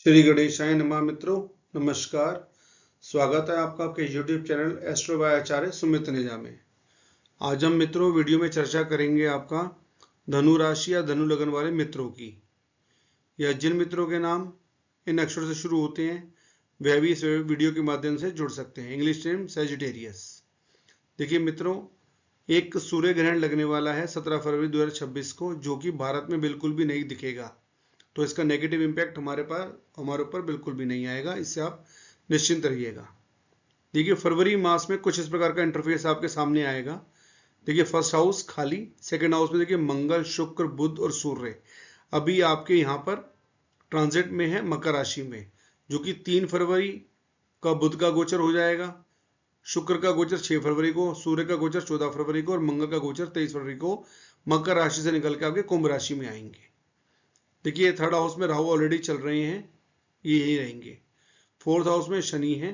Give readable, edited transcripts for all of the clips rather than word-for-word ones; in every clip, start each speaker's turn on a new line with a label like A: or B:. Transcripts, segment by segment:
A: श्री गणेशाय नमः। मित्रों नमस्कार, स्वागत है आपका आपके YouTube चैनल एस्ट्रो बाय आचार्य सुमित नेजा में। आज हम मित्रों वीडियो में चर्चा करेंगे आपका धनु राशि या धनु लगन वाले मित्रों की, या जिन मित्रों के नाम इन अक्षरों से शुरू होते हैं वह भी इस वीडियो के माध्यम से जुड़ सकते हैं। English name Sagittarius. देखिए मित्रों, एक सूर्य ग्रहण लगने वाला है 17 फरवरी 2026 को, जो कि भारत में बिल्कुल भी नहीं दिखेगा, तो इसका नेगेटिव इम्पैक्ट हमारे ऊपर बिल्कुल भी नहीं आएगा, इससे आप निश्चिंत रहिएगा। देखिए फरवरी मास में कुछ इस प्रकार का इंटरफेस आपके सामने आएगा। देखिए फर्स्ट हाउस खाली, सेकंड हाउस में देखिए मंगल, शुक्र, बुध और सूर्य अभी आपके यहाँ पर ट्रांजिट में है मकर राशि में, जो कि 3 फरवरी का बुध का गोचर हो जाएगा, शुक्र का गोचर 6 फरवरी को, सूर्य का गोचर 14 फरवरी को और मंगल का गोचर 23 फरवरी को मकर राशि से निकल के आपके कुंभ राशि में आएंगे। देखिए थर्ड हाउस में राहु ऑलरेडी चल रहे हैं, ये यही रहेंगे। फोर्थ हाउस में शनि है,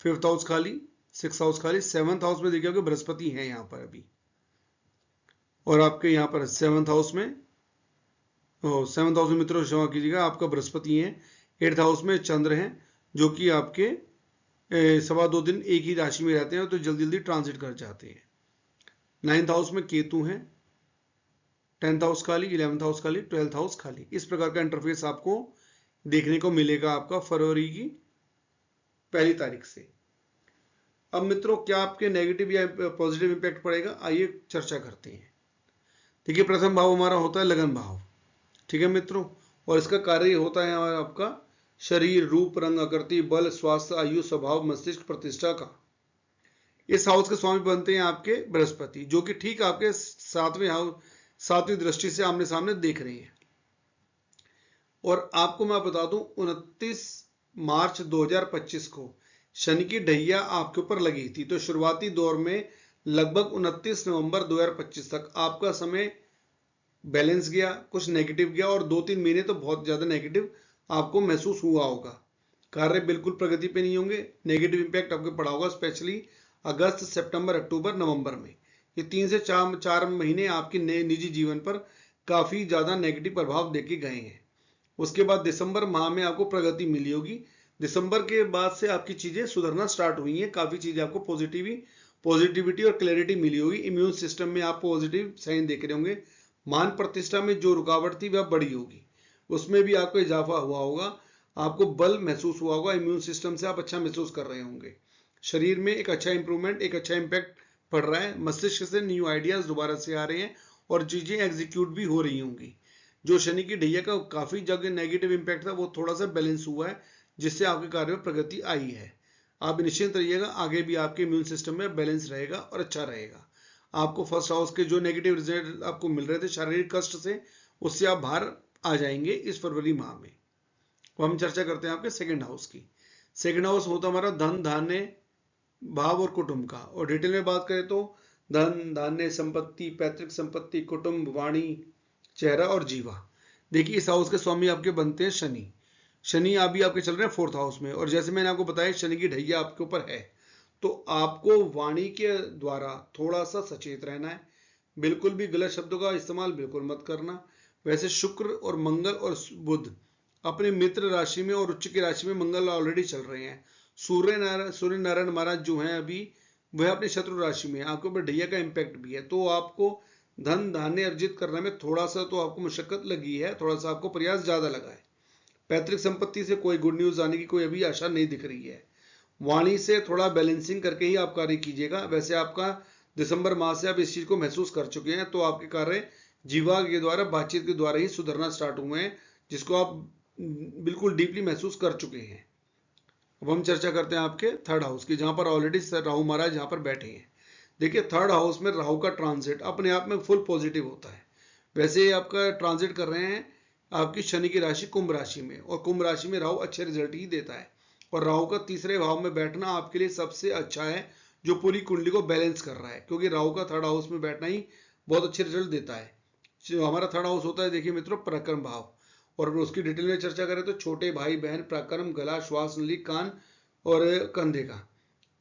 A: फिफ्थ हाउस खाली, सिक्स हाउस खाली, सेवंथ हाउस में देखिए बृहस्पति है यहाँ पर अभी, और आपके यहाँ पर सेवंथ हाउस में मित्रों क्षमा कीजिएगा, आपका बृहस्पति है। एट्थ हाउस में चंद्र है, जो कि आपके 2.25 दिन एक ही राशि में रहते हैं तो जल्दी जल्दी ट्रांजिट कर जाते हैं। नाइन्थ हाउस में केतु है, 10th हाउस खाली, 11th हाउस खाली, 12th हाउस खाली। इस प्रकार का इंटरफेस आपको देखने को मिलेगा आपका फरवरी की 1 तारीख से। अब मित्रों क्या आपके नेगेटिव या पॉजिटिव इंपैक्ट पड़ेगा, आइए चर्चा करते हैं। देखिए प्रथम भाव हमारा होता है लगन भाव, ठीक है मित्रों, और इसका कार्य होता है हमारा आपका शरीर, रूप, रंग, आकृति, बल, स्वास्थ्य, आयु, स्वभाव, मस्तिष्क, प्रतिष्ठा का। इस हाउस के स्वामी बनते हैं आपके बृहस्पति, जो कि ठीक आपके सातवीं दृष्टि से आमने सामने देख रहे हैं। और आपको मैं बता दूं 29 मार्च 2025 को शनि की ढैया आपके ऊपर लगी थी, तो शुरुआती दौर में लगभग 29 नवंबर 2025 तक आपका समय बैलेंस गया, कुछ नेगेटिव गया, और 2-3 महीने तो बहुत ज्यादा नेगेटिव आपको महसूस हुआ होगा। कार्य बिल्कुल प्रगति पे नहीं होंगे, नेगेटिव इंपैक्ट आपको पड़ा होगा, स्पेशली अगस्त, सितंबर, अक्टूबर, नवंबर में। ये 3 से 4 महीने आपके निजी जीवन पर काफी ज्यादा नेगेटिव प्रभाव देके गए हैं। उसके बाद दिसंबर माह में आपको प्रगति मिली होगी। दिसंबर के बाद से आपकी चीजें सुधरना स्टार्ट हुई हैं, काफी चीजें आपको पॉजिटिविटी और क्लैरिटी मिली होगी। इम्यून सिस्टम में आप पॉजिटिव साइन देख रहे होंगे। मान प्रतिष्ठा में जो रुकावट थी वह बढ़ी होगी, उसमें भी आपको इजाफा हुआ होगा। आपको बल महसूस हुआ होगा, इम्यून सिस्टम से आप अच्छा महसूस कर रहे होंगे। शरीर में एक अच्छा इंप्रूवमेंट, एक अच्छा इंपैक्ट पड़ रहा है। मस्तिष्क से न्यू आइडियाज दोबारा से आ रहे हैं और चीजें एग्जीक्यूट भी हो रही होंगी। जो शनि की ढैया का काफी जगह नेगेटिव इंपैक्ट था वो थोड़ा सा बैलेंस हुआ है, जिससे आपके कार्य में प्रगति आई है। आप निश्चिंत रहिएगा, आगे भी आपके इम्यून सिस्टम में बैलेंस रहेगा और अच्छा रहेगा। आपको फर्स्ट हाउस के जो नेगेटिव रिजल्ट आपको मिल रहे थे शारीरिक कष्ट से, उससे आप बाहर आ जाएंगे इस फरवरी माह में। तो हम चर्चा करते हैं आपके सेकेंड हाउस की। सेकेंड हाउस होता हमारा धन, धान्य, भाव और कुटुंब का। और डिटेल में बात करें तो धन, धान्य, संपत्ति, पैतृक संपत्ति, कुटुंब, वाणी, चेहरा और जीवा। देखिए इस हाउस के स्वामी आपके बनते हैं शनि। शनि अभी आपके चल रहे हैं 4th हाउस में, और जैसे मैंने आपको बताया शनि की ढैया आपके ऊपर है, तो आपको वाणी के द्वारा थोड़ा सा सचेत रहना है। बिल्कुल भी गलत शब्दों का इस्तेमाल बिल्कुल मत करना। वैसे शुक्र और मंगल और बुध अपने मित्र राशि में और उच्च की राशि में मंगल ऑलरेडी चल रहे हैं। सूर्य नारायण महाराज जो हैं अभी वह अपनी शत्रु राशि में, आपके ऊपर ढैया का इम्पैक्ट भी है, तो आपको धन धान्य अर्जित करने में थोड़ा सा तो आपको मुशक्कत लगी है, थोड़ा सा आपको प्रयास ज्यादा लगा है। पैतृक संपत्ति से कोई गुड न्यूज आने की कोई अभी आशा नहीं दिख रही है। वाणी से थोड़ा बैलेंसिंग करके ही आप कार्य कीजिएगा। वैसे आपका दिसंबर माह से आप इस चीज को महसूस कर चुके हैं, तो आपके कार्य जीवा के द्वारा, बातचीत के द्वारा ही सुधरना स्टार्ट हुए हैं, जिसको आप बिल्कुल डीपली महसूस कर चुके हैं। अब हम चर्चा करते हैं आपके थर्ड हाउस की, जहां पर ऑलरेडी राहु महाराज यहाँ पर बैठे हैं। देखिए थर्ड हाउस में राहु का ट्रांजिट अपने आप में फुल पॉजिटिव होता है। वैसे आपका ट्रांजिट कर रहे हैं आपकी शनि की राशि कुंभ राशि में, और कुंभ राशि में राहु अच्छे रिजल्ट ही देता है। और राहु का तीसरे भाव में बैठना आपके लिए सबसे अच्छा है, जो पूरी कुंडली को बैलेंस कर रहा है, क्योंकि राहु का थर्ड हाउस में बैठना ही बहुत अच्छे रिजल्ट देता है। जो हमारा थर्ड हाउस होता है देखिए मित्रों पराक्रम भाव, और उसकी डिटेल में चर्चा करें तो छोटे भाई बहन, पराक्रम, गला, श्वास नली, कान और कंधे का।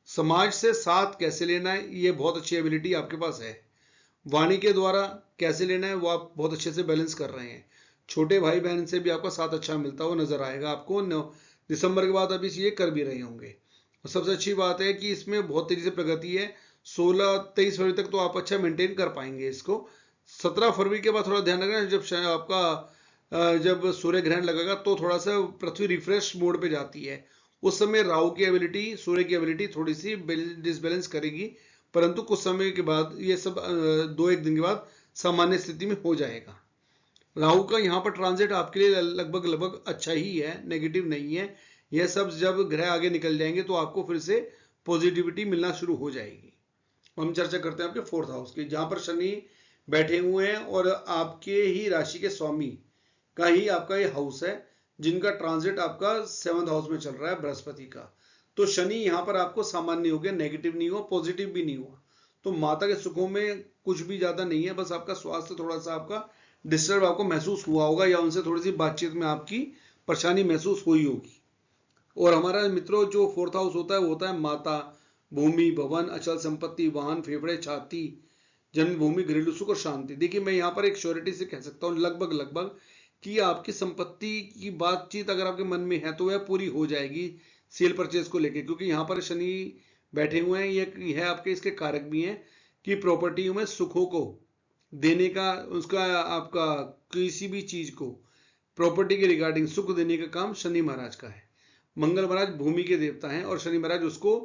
A: समाज से साथ कैसे लेना है, ये बहुत अच्छी एबिलिटी आपके पास है। वाणी के द्वारा कैसे लेना है वो आप बहुत अच्छे से बैलेंस कर रहे हैं। छोटे भाई बहन से भी आपका साथ अच्छा मिलता हुआ नजर आएगा आपको। दिसंबर के बाद अभी ये कर भी रहे होंगे। और सबसे अच्छी बात है कि इसमें बहुत तेजी से प्रगति है। 16-23 फरवरी तक तो आप अच्छा मेंटेन कर पाएंगे इसको। 17 फरवरी के बाद थोड़ा ध्यान रखना, जब आपका जब सूर्य ग्रहण लगेगा तो थोड़ा सा पृथ्वी रिफ्रेश मोड पे जाती है। उस समय राहु की एबिलिटी, सूर्य की एबिलिटी थोड़ी सी डिसबैलेंस करेगी, परंतु कुछ समय के बाद ये सब 2-1 दिन के बाद सामान्य स्थिति में हो जाएगा। राहु का यहाँ पर ट्रांजिट आपके लिए लगभग अच्छा ही है, नेगेटिव नहीं है। यह सब जब ग्रह आगे निकल जाएंगे तो आपको फिर से पॉजिटिविटी मिलना शुरू हो जाएगी। हम चर्चा करते हैं आपके 4th हाउस की, जहां पर शनि बैठे हुए हैं और आपके ही राशि के स्वामी का ही आपका ये हाउस है, जिनका ट्रांजिट आपका 7th हाउस में चल रहा है बृहस्पति का। तो शनि यहाँ पर आपको सामान्य हो गया, नेगेटिव नहीं हुआ, पॉजिटिव भी नहीं हुआ। तो माता के सुखों में कुछ भी ज्यादा नहीं है, बस आपका स्वास्थ्य थोड़ा सा आपका डिस्टर्ब आपको महसूस हुआ होगा, या उनसे थोड़ी सी बातचीत में आपकी परेशानी महसूस हुई होगी। और हमारा मित्रों जो 4th हाउस होता है वो होता है माता, भूमि, भवन, अचल संपत्ति, वाहन, फेफड़े, छाती, जन्मभूमि, घरेलू सुख और शांति। देखिए मैं यहाँ पर एक श्योरिटी से कह सकता हूँ लगभग कि आपकी संपत्ति की बातचीत अगर आपके मन में है तो वह पूरी हो जाएगी सेल परचेज को लेकर, क्योंकि यहाँ पर शनि बैठे हुए हैं। ये है आपके इसके कारक भी हैं कि प्रॉपर्टियों में सुखों को देने का, उसका आपका किसी भी चीज को प्रॉपर्टी के रिगार्डिंग सुख देने का काम शनि महाराज का है। मंगल महाराज भूमि के देवता हैं और शनि महाराज उसको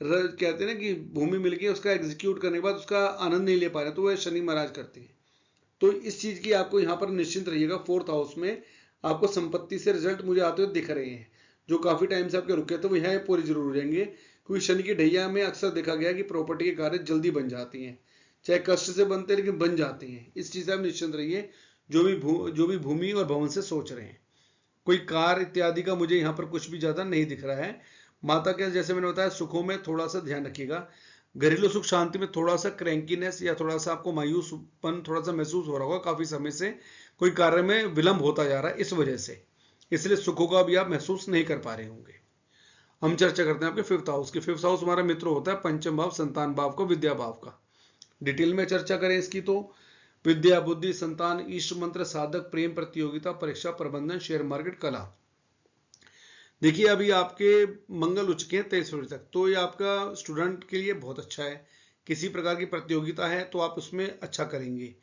A: कहते हैं ना कि भूमि मिल गई, उसका एग्जीक्यूट करने के बाद उसका आनंद नहीं ले पा रहे, तो वह शनि महाराज करते हैं। तो इस चीज की आपको यहाँ पर निश्चिंत रहिएगा। 4th हाउस में आपको संपत्ति से रिजल्ट मुझे आते हुए दिख रहे हैं, जो काफी टाइम से आपके रुके थे वो यहाँ पूरे जरूर हो जाएंगे, क्योंकि शनि की ढैया में अक्सर देखा गया कि प्रॉपर्टी के कार्य जल्दी बन जाती हैं, चाहे कष्ट से बनते हैं लेकिन बन जाते हैं। इस चीज से आप निश्चिंत रहिए, जो भी भूमि और भवन से सोच रहे हैं। कोई कार इत्यादि का मुझे यहाँ पर कुछ भी ज्यादा नहीं दिख रहा है। माता के जैसे मैंने बताया सुखों में थोड़ा सा ध्यान रखिएगा। घरेलू सुख शांति में थोड़ा सा क्रैंकीनेस या थोड़ा सा आपको मायूसपन थोड़ा सा महसूस हो रहा होगा, काफी समय से कोई कार्य में विलंब होता जा रहा है इस वजह से, इसलिए सुखों का भी आप महसूस नहीं कर पा रहे होंगे। हम चर्चा करते हैं आपके 5th हाउस की। 5th हाउस हमारा मित्र होता है पंचम भाव, संतान भाव का, विद्या भाव का। डिटेल में चर्चा करें इसकी तो विद्या, बुद्धि, संतान, इष्ट मंत्र, साधक, प्रेम, प्रतियोगिता, परीक्षा, प्रबंधन, शेयर मार्केट, कला। देखिए अभी आपके मंगल उच्च के 23 फरवरी तक, तो ये आपका स्टूडेंट के लिए बहुत अच्छा है। किसी प्रकार की प्रतियोगिता है तो आप उसमें अच्छा करेंगे।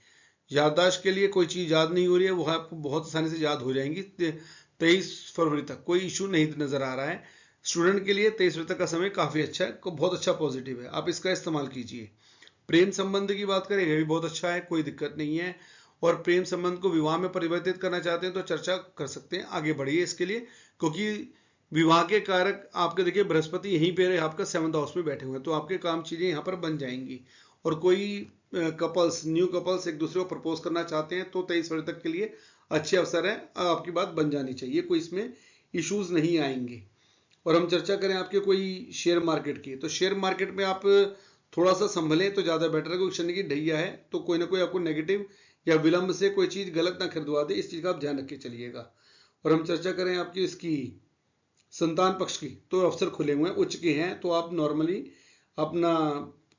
A: याददाश्त के लिए कोई चीज याद नहीं हो रही है, वो आपको बहुत आसानी से याद हो जाएंगी। 23 फरवरी तक कोई इशू नहीं नजर आ रहा है स्टूडेंट के लिए। 23 फरवरी तक का समय काफी अच्छा है, बहुत अच्छा पॉजिटिव है, आप इसका इस्तेमाल कीजिए। प्रेम संबंध की बात करें, यह भी बहुत अच्छा है, कोई दिक्कत नहीं है। और प्रेम संबंध को विवाह में परिवर्तित करना चाहते हैं तो चर्चा कर सकते हैं, आगे बढ़िए इसके लिए, क्योंकि विवाह के कारक आपके देखिए बृहस्पति यहीं पे आपका 7th हाउस में बैठे हुए हैं, तो आपके काम चीजें यहाँ पर बन जाएंगी। और कोई न्यू कपल्स एक दूसरे को प्रपोज करना चाहते हैं तो 23 फरवरी तक के लिए अच्छे अवसर है, आपकी बात बन जानी चाहिए, कोई इसमें इश्यूज नहीं आएंगे। और हम चर्चा करें आपके कोई शेयर मार्केट की, तो शेयर मार्केट में आप थोड़ा सा संभले तो ज्यादा बेटर है, क्योंकि शनि की ढैया है तो कोई ना कोई आपको नेगेटिव या विलंब से कोई चीज गलत ना खरीदवा दे, इस चीज का आप ध्यान रख के चलिएगा। और हम चर्चा करें आपकी इसकी संतान पक्ष की, तो अवसर खुले हुए हैं, उच्च के हैं, तो आप नॉर्मली अपना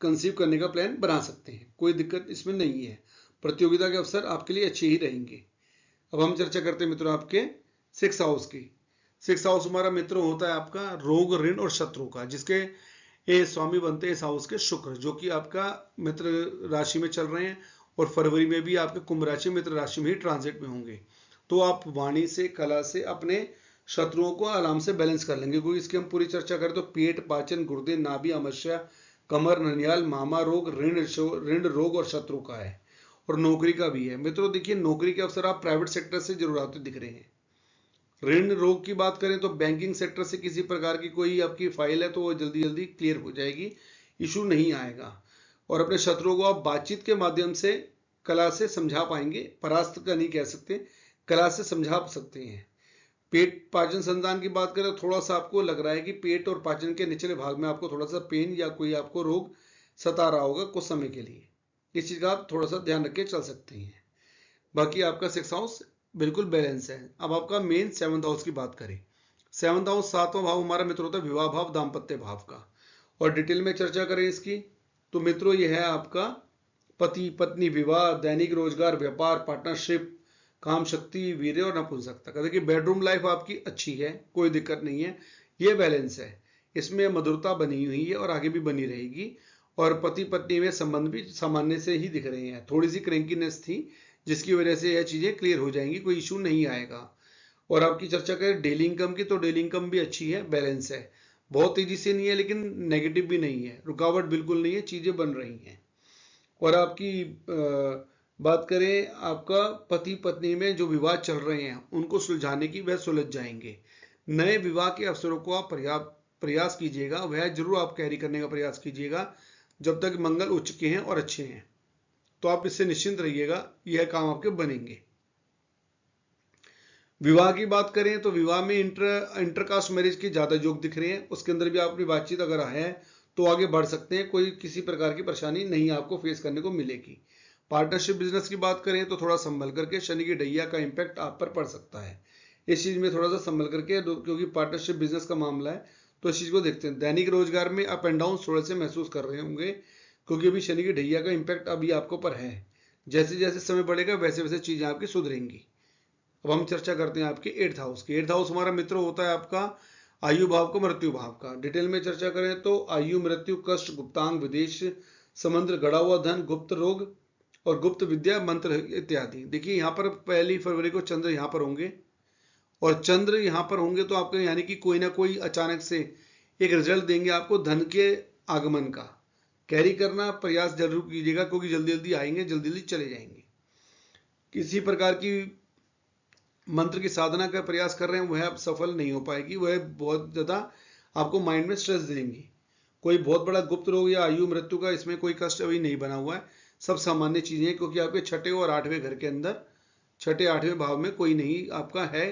A: कंसीव करने का प्लान बना सकते हैं, कोई दिक्कत इसमें नहीं है। प्रतियोगिता के अवसर आपके लिए अच्छे ही रहेंगे। अब हम चर्चा करते हैं मित्रों आपके 6th हाउस की। 6th हाउस हमारा मित्र होता है आपका रोग, ऋण और शत्रु का, जिसके ये स्वामी बनते हैं इस हाउस के शुक्र, जो कि आपका मित्र राशि में चल रहे हैं और फरवरी में भी आपके कुंभ राशि मित्र राशि में ही ट्रांजिट में होंगे। तो आप वाणी से, कला से अपने शत्रुओं को आराम से बैलेंस कर लेंगे, क्योंकि इसकी हम पूरी चर्चा करें तो पेट, पाचन, गुर्दे, नाभि, आमाशय, कमर, ननियाल, मामा रोग, ऋण रोग और शत्रु का है। और नौकरी का भी है मित्रों। देखिए नौकरी के अवसर आप प्राइवेट सेक्टर से जरूर आते दिख रहे हैं। ऋण रोग की बात करें तो बैंकिंग सेक्टर से किसी प्रकार की कोई आपकी फाइल है तो वो जल्दी जल्दी क्लियर हो जाएगी, इशू नहीं आएगा। और अपने शत्रुओं को आप बातचीत के माध्यम से, कला से समझा पाएंगे, परास्त का नहीं कह सकते, कला से समझा सकते हैं। पेट, पाचन, संतान की बात करें तो थोड़ा सा आपको लग रहा है कि पेट और पाचन के निचले भाग में आपको थोड़ा सा पेन या कोई आपको रोग सता रहा होगा कुछ समय के लिए, इस चीज का आप थोड़ा सा ध्यान रख के चल सकते हैं। बाकी आपका 6th हाउस बिल्कुल बैलेंस है। अब आपका मेन 7th हाउस की बात करें। 7th हाउस 7वां भाव हमारा मित्र होता है विवाह भाव, दाम्पत्य भाव का। और डिटेल में चर्चा करें इसकी तो मित्रों यह है आपका पति पत्नी विवाह, दैनिक रोजगार, व्यापार, पार्टनरशिप, काम शक्ति, वीर्य और नपुंसकता का। देखिए बेडरूम लाइफ आपकी अच्छी है, कोई दिक्कत नहीं है, ये बैलेंस है, इसमें मधुरता बनी हुई है और आगे भी बनी रहेगी। और पति पत्नी में संबंध भी सामान्य से ही दिख रहे हैं। थोड़ी सी क्रैंकीनेस थी जिसकी वजह से यह चीजें क्लियर हो जाएंगी, कोई इशू नहीं आएगा। और आपकी चर्चा करें डेली इनकम की, तो डेली इनकम भी अच्छी है, बैलेंस है, बहुत तेजी से नहीं है लेकिन नेगेटिव भी नहीं है, रुकावट बिल्कुल नहीं है, चीजें बन रही हैं। और आपकी बात करें आपका पति पत्नी में जो विवाद चल रहे हैं उनको सुलझाने की, वह सुलझ जाएंगे। नए विवाह के अवसरों को आप प्रयास कीजिएगा, वह जरूर आप कैरी करने का प्रयास कीजिएगा जब तक मंगल उच्च के हैं और अच्छे हैं, तो आप इससे निश्चिंत रहिएगा, यह काम आपके बनेंगे। विवाह की बात करें तो विवाह में इंटरकास्ट मैरिज के ज्यादा योग दिख रहे हैं, उसके अंदर भी अपनी बातचीत अगर है तो आगे बढ़ सकते हैं, कोई किसी प्रकार की परेशानी नहीं आपको फेस करने को मिलेगी। पार्टनरशिप बिजनेस की बात करें तो थोड़ा संभल करके, शनि की ढैया का इंपैक्ट आप पर पड़ सकता है, इस चीज में थोड़ा सा संभल करके, क्योंकि पार्टनरशिप बिजनेस का मामला है तो इस चीज को देखते हैं। दैनिक रोजगार में अप एंड डाउन थोड़े से महसूस कर रहे होंगे, क्योंकि अभी शनि की ढैया का इंपैक्ट अभी आपको पर है। जैसे जैसे समय बढ़ेगा वैसे वैसे चीजें आपकी सुधरेंगी। अब हम चर्चा करते हैं आपके 8th हाउस की। 8th हाउस हमारा मित्र होता है आपका आयु भाव का, मृत्यु भाव का। डिटेल में चर्चा करें तो आयु, मृत्यु, कष्ट, गुप्तांग, विदेश, समुद्र, गड़ा हुआ धन, गुप्त रोग और गुप्त विद्या, मंत्र इत्यादि। देखिए यहाँ पर 1 फरवरी को चंद्र यहाँ पर होंगे, और चंद्र यहाँ पर होंगे तो आपको यानी कि कोई ना कोई अचानक से एक रिजल्ट देंगे आपको धन के आगमन का। कैरी करना प्रयास जरूर कीजिएगा, क्योंकि जल्दी जल्दी आएंगे, जल्दी जल्दी चले जाएंगे। किसी प्रकार की मंत्र की साधना का प्रयास कर रहे हैं वह अब सफल नहीं हो पाएगी, वह बहुत ज्यादा आपको माइंड में स्ट्रेस देंगी। कोई बहुत बड़ा गुप्त रोग या आयु मृत्यु का इसमें कोई कष्ट अभी नहीं बना हुआ है, सब सामान्य चीजें हैं, क्योंकि आपके 6ठे और 8वें घर के अंदर, 6ठे 8वें भाव में कोई नहीं आपका है,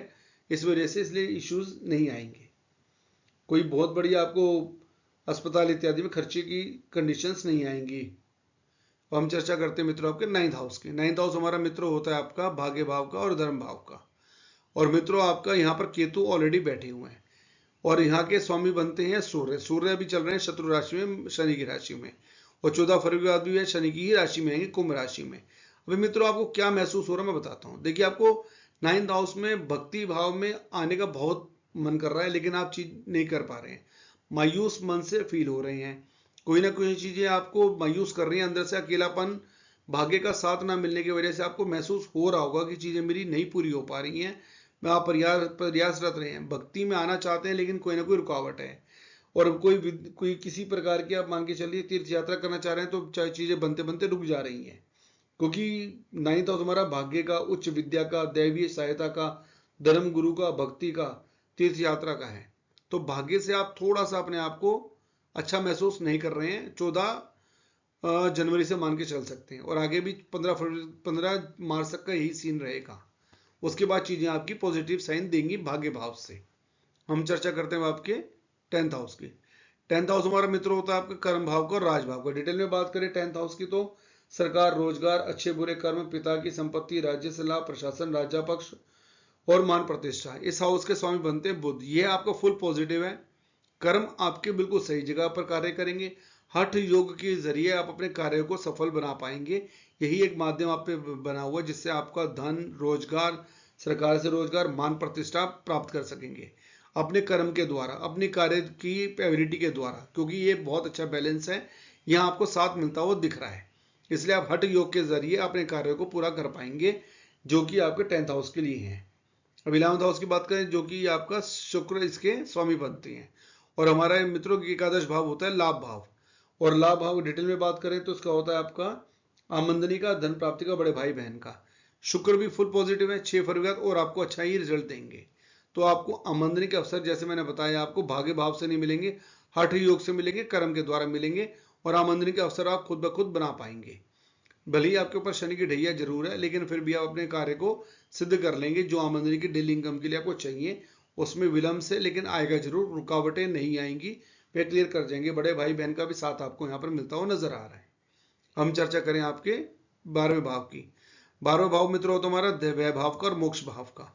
A: इस वजह से इसलिए इश्यूज नहीं आएंगे। कोई बहुत बड़ी आपको अस्पताल इत्यादि में खर्चे की कंडीशंस नहीं आएंगी। अब हम चर्चा करते हैं मित्रों आपके 9th हाउस के। 9th हाउस हमारा मित्र होता है आपका भाग्य भाव का और धर्म भाव का। और मित्रों आपका यहाँ पर केतु ऑलरेडी बैठे हुए हैं, और यहाँ के स्वामी बनते हैं सूर्य। सूर्य अभी चल रहे हैं शत्रु राशि में, शनि की राशि में, और 14 फरवरी के बाद भी है शनि की ही राशि में आएंगे, कुंभ राशि में। अभी मित्रों आपको क्या महसूस हो रहा है मैं बताता हूँ। देखिए आपको 9th हाउस में भक्ति भाव में आने का बहुत मन कर रहा है, लेकिन आप चीज नहीं कर पा रहे हैं, मायूस मन से फील हो रहे हैं, कोई ना कोई चीजें आपको मायूस कर रही हैं अंदर से। अकेलापन, भाग्य का साथ ना मिलने की वजह से आपको महसूस हो रहा होगा कि चीजें मेरी नहीं पूरी हो पा रही हैं, मैं आप प्रयासरत रहे हैं, भक्ति में आना चाहते हैं लेकिन कोई ना कोई रुकावट है। और कोई किसी प्रकार की आप मान के चलिए तीर्थ यात्रा करना चाह रहे हैं तो चीजें बनते बनते रुक जा रही हैं, क्योंकि 9th हाउस हमारा भाग्य का, उच्च विद्या का, दैवीय सहायता का, धर्म गुरु का, भक्ति का, तीर्थ यात्रा का है। तो भाग्य से आप थोड़ा सा अपने आप को अच्छा महसूस नहीं कर रहे हैं। 14 जनवरी से मान के चल सकते हैं, और आगे भी 15 मार्च तक का यही सीन रहेगा। उसके बाद चीजें आपकी पॉजिटिव साइन देंगी भाग्य भाव से। हम चर्चा करते हैं आपके 10th हाउस की। 10th हाउस हमारा मित्र होता है आपका कर्म भाव का और राज भाव का। डिटेल में बात करें 10th हाउस की तो सरकार, रोजगार, अच्छे बुरे कर्म, पिता की संपत्ति, राज्य से लाभ, प्रशासन, राजा पक्ष और मान प्रतिष्ठा। इस हाउस के स्वामी बनते हैं बुध। यह आपका फुल पॉजिटिव है। कर्म आपके बिल्कुल सही जगह पर कार्य करेंगे। हठ योग के जरिए आप अपने कार्य को सफल बना पाएंगे। यही एक माध्यम आप पे बना हुआ है जिससे आपका धन, रोजगार, सरकार से रोजगार, मान प्रतिष्ठा प्राप्त कर सकेंगे अपने कर्म के द्वारा, अपनी कार्य की एबिलिटी के द्वारा, क्योंकि ये बहुत अच्छा बैलेंस है, यहाँ आपको साथ मिलता हुआ दिख रहा है। इसलिए आप हठ योग के जरिए अपने कार्य को पूरा कर पाएंगे, जो कि आपके 10th हाउस के लिए है। अब 11th हाउस की बात करें, जो कि आपका शुक्र इसके स्वामी बनते हैं, और हमारा मित्रों की एकादश भाव होता है लाभ भाव। और लाभ भाव डिटेल में बात करें तो इसका होता है आपका आमदनी का, धन प्राप्ति का, बड़े भाई बहन का। शुक्र भी फुल पॉजिटिव है 6 फरवरी तक, और आपको अच्छा ही रिजल्ट देंगे। तो आपको आमदनी के अवसर जैसे मैंने बताया आपको भाग्य भाव से नहीं मिलेंगे, हठ योग से मिलेंगे, कर्म के द्वारा मिलेंगे, और आमदनी के अवसर आप खुद ब खुद बना पाएंगे। भले ही आपके ऊपर शनि की ढैया जरूर है, लेकिन फिर भी आप अपने कार्य को सिद्ध कर लेंगे। जो आमदनी की डेली इनकम के लिए आपको चाहिए उसमें विलंब से लेकिन आएगा जरूर, रुकावटें नहीं आएंगी, वे क्लियर कर जाएंगे। बड़े भाई बहन का भी साथ आपको यहाँ पर मिलता हुआ नजर आ रहा है। हम चर्चा करें आपके 12वें भाव की। 12वां भाव मित्रों तो हमारा वैभव भाव का और मोक्ष भाव का।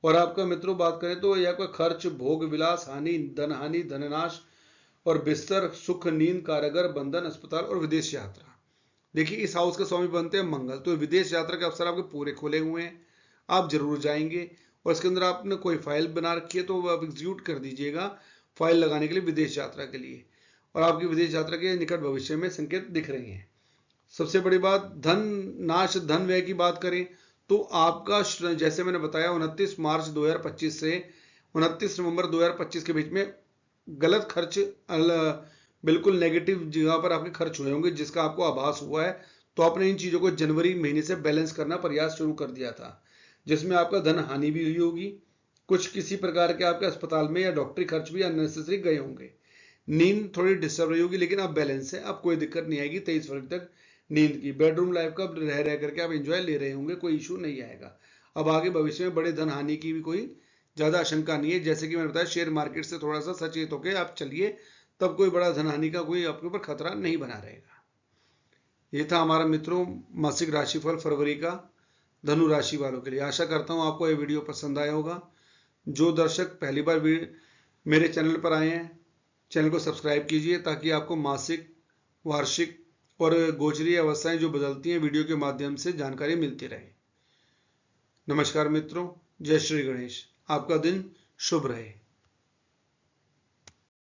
A: और आपका मित्रों बात करें तो यह कोई खर्च, भोग विलास, हानि, धननाश और बिस्तर, सुख, नींद, कारागर, बंधन, अस्पताल और विदेश यात्रा। देखिए इस हाउस के स्वामी बनते हैं मंगल, तो विदेश यात्रा के अवसर आपके पूरे खुले हुए हैं। आप जरूर जाएंगे और इसके अंदर आपने कोई फाइल बना रखी है तो आप एग्जीक्यूट कर दीजिएगा फाइल लगाने के लिए विदेश यात्रा के लिए, और आपकी विदेश यात्रा के निकट भविष्य में संकेत दिख रहे हैं। सबसे बड़ी बात, धन नाश धन व्यय की बात करें तो आपका जैसे मैंने बताया 29 मार्च 2025 से 29 नवंबर 2025 के बीच में गलत खर्च बिल्कुल नेगेटिव जगह पर आपके खर्च हुए होंगे, जिसका आपको आभास हुआ है। तो आपने इन चीजों को जनवरी महीने से बैलेंस करना प्रयास शुरू कर दिया था, जिसमें आपका धन हानि भी हुई होगी, कुछ किसी प्रकार के आपके अस्पताल में या डॉक्टरी खर्च भी अननेसेसरी गए होंगे, नींद थोड़ी डिस्टर्ब रही होगी, लेकिन अब बैलेंस है, अब कोई दिक्कत नहीं आएगी। 23 फरवरी तक नींद की बेडरूम लाइफ का रह रह करके आप एंजॉय ले रहे होंगे, कोई इशू नहीं आएगा। अब आगे भविष्य में बड़े धन हानि की भी कोई ज्यादा आशंका नहीं है। जैसे कि मैंने बताया, शेयर मार्केट से थोड़ा सा सचेत होकर आप चलिए, तब कोई बड़ा धन हानि का कोई आपके ऊपर खतरा नहीं बना रहेगा। ये था हमारा मित्रों मासिक राशिफल फरवरी का धनु राशि वालों के लिए। आशा करता हूँ आपको ये वीडियो पसंद आया होगा। जो दर्शक पहली बार मेरे चैनल पर आए हैं, चैनल को सब्सक्राइब कीजिए ताकि आपको मासिक, वार्षिक और गोचरीय अवस्थाएं जो बदलती हैं वीडियो के माध्यम से जानकारी मिलती रहे। नमस्कार मित्रों, जय श्री गणेश। आपका दिन शुभ रहे।